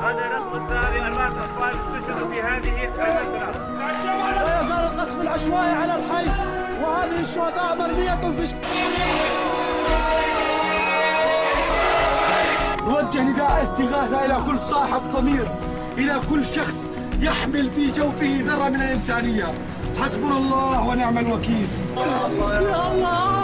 هذا رقم إسرائيلي 4 أطفال استشهدوا في هذه المنطقة. لا يزال القصف العشوائي على الحي وهذه الشهداء مرمية في نوجه نداء استغاثة إلى كل صاحب ضمير، إلى كل شخص يحمل في جوفه ذرة من الإنسانية. حسبنا الله ونعم الوكيل. يا الله